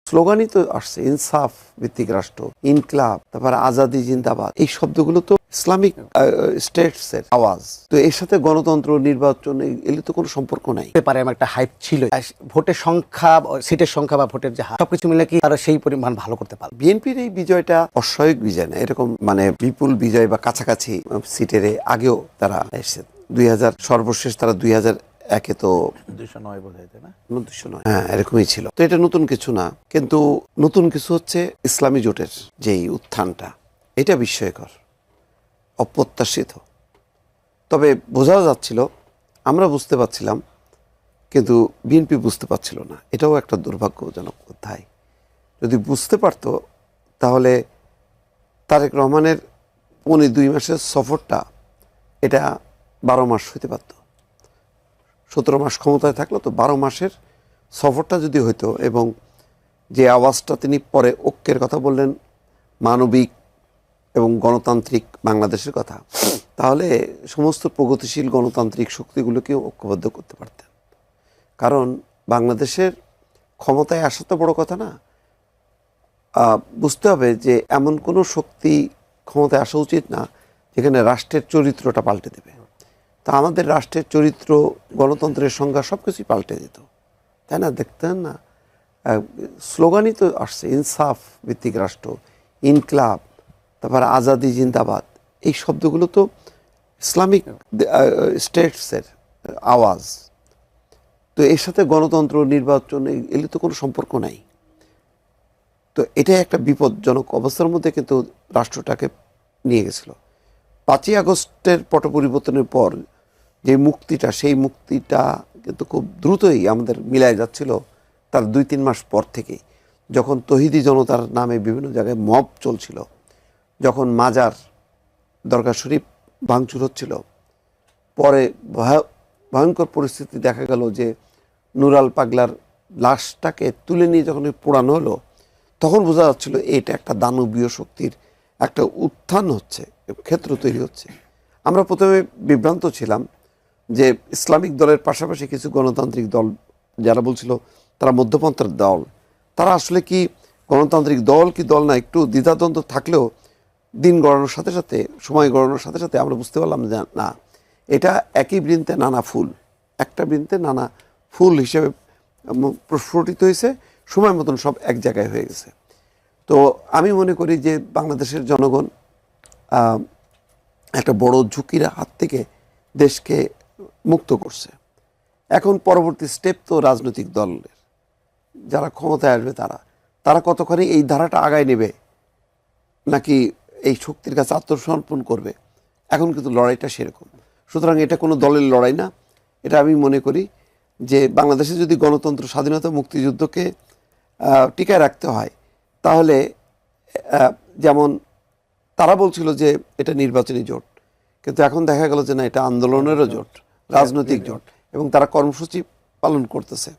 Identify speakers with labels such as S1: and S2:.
S1: স্লোগানই তো আসছে ইনসাফ ভিত্তিক রাষ্ট্র, ইনকলাব, তারপরে আজাদি জিন্দাবাদ। এই শব্দগুলো তো ইসলামিক স্টেটস এর আওয়াজ। তো এর সাথে গণতন্ত্র, নির্বাচন এগুলো তো কোনো সম্পর্ক নাই।
S2: ব্যাপারে আমার একটা হাইপ ছিল, ভোটের সংখ্যা, সিটের সংখ্যা বা ভোটের যে হার সবকিছু মিলে কি তারা সেই পরিমাণ ভালো করতে পারবে।
S1: বিএনপির এই বিজয়টা অস্বাভাবিক বিজয় না, এরকম মানে বিপুল বিজয় বা কাছাকাছি সিটের আগেও তারা এসেছে। 2000 সর্বশেষ তারা 2001-এ তো
S3: 209 বোধহয়, তাই না?
S1: 209, হ্যাঁ এরকমই ছিল। তো এটা নতুন কিছু না, কিন্তু নতুন কিছু হচ্ছে ইসলামী জোটের যেই উত্থানটা, এটা বিস্ময়কর, অপ্রত্যাশিত। তবে বোঝাও যাচ্ছিল, আমরা বুঝতে পারছিলাম, কিন্তু বিএনপি বুঝতে পারছিল না। এটাও একটা দুর্ভাগ্যজনক অধ্যায়। যদি বুঝতে পারতো তাহলে তারেক রহমানের 2 মাসের সফরটা এটা 12 মাস হইতে পারত। 17 মাস ক্ষমতায় থাকলো, তো 12 মাসের সফরটা যদি হইতো, এবং যে আওয়াজটা তিনি পরে ঐক্যের কথা বললেন, মানবিক এবং গণতান্ত্রিক বাংলাদেশের কথা, তাহলে সমস্ত প্রগতিশীল গণতান্ত্রিক শক্তিগুলোকেও ঐক্যবদ্ধ করতে পারতেন। কারণ বাংলাদেশের ক্ষমতায় আসা তো বড় কথা না, বুঝতে হবে যে এমন কোনো শক্তি ক্ষমতায় আসা উচিত না যেখানে রাষ্ট্রের চরিত্রটা পাল্টে দেবে। তা আমাদের রাষ্ট্রের চরিত্র, গণতন্ত্রের সংজ্ঞা সব কিছুই পাল্টে দিত, তাই না? দেখতেন না, স্লোগানই তো আসছে ইনসাফ ভিত্তিক রাষ্ট্র, ইনকলাব, তারপরে আজাদি জিন্দাবাদ। এই শব্দগুলো তো ইসলামিক স্টেটসের আওয়াজ। তো এর সাথে গণতন্ত্র, নির্বাচন এগুলো তো কোনো সম্পর্ক নাই। তো এটাই একটা বিপজ্জনক অবস্থার মধ্যে কিন্তু রাষ্ট্রটাকে নিয়ে গেছিল। 5ই আগস্টের পট পরিবর্তনের পর যে মুক্তিটা, সেই মুক্তিটা কিন্তু খুব দ্রুতই আমাদের মিলায় যাচ্ছিল তার 2-3 মাস পর থেকেই, যখন তৌহিদি জনতার নামে বিভিন্ন জায়গায় মব চলছিল, যখন মাজার, দরগা শরীফ ভাঙচুর হচ্ছিল। পরে ভয়ঙ্কর পরিস্থিতি দেখা গেল যে নুরাল পাগলার লাশটাকে তুলে নিয়ে যখন পোড়ানো হলো, তখন বোঝা যাচ্ছিল এটা একটা দানবীয় শক্তির একটা উত্থান হচ্ছে, ক্ষেত্র তৈরি হচ্ছে। আমরা প্রথমে বিভ্রান্ত ছিলাম যে ইসলামিক দলের পাশাপাশি কিছু গণতান্ত্রিক দল যারা বলছিল তারা মধ্যপন্থার দল, তারা আসলে কি গণতান্ত্রিক দল কি দল না, একটু দ্বিধাদ্বন্দ্ব থাকলেও দিন গড়ানোর সাথে সাথে, সময় গড়ানোর সাথে সাথে আমরা বুঝতে পারলাম যে না, এটা একই বৃন্তে নানা ফুল, একটা বৃন্তে নানা ফুল হিসেবে প্রস্ফুটিত হয়েছে, সময় মতন সব এক জায়গায় হয়ে গেছে। তো আমি মনে করি যে বাংলাদেশের জনগণ একটা বড় ঝুঁকির হাত থেকে দেশকে মুক্ত করছে। এখন পরবর্তী স্টেপ তো রাজনৈতিক দলের, যারা ক্ষমতায় আসবে তারা কতখানি এই ধারাটা আগায় নেবে, নাকি এই শক্তির কাছে আত্মসমর্পণ করবে। এখন কিন্তু লড়াইটা সেরকম। সুতরাং এটা কোনো দলের লড়াই না, এটা আমি মনে করি যে বাংলাদেশে যদি গণতন্ত্র, স্বাধীনতা, মুক্তিযুদ্ধকে টিকায় রাখতে হয়, তাহলে যেমন তারা বলছিল যে এটা নির্বাচনী জোট, কিন্তু এখন দেখা গেল যে না, এটা আন্দোলনেরও জোট, রাজনৈতিক জোট, এবং তারা কর্মসূচি পালন করতেছে।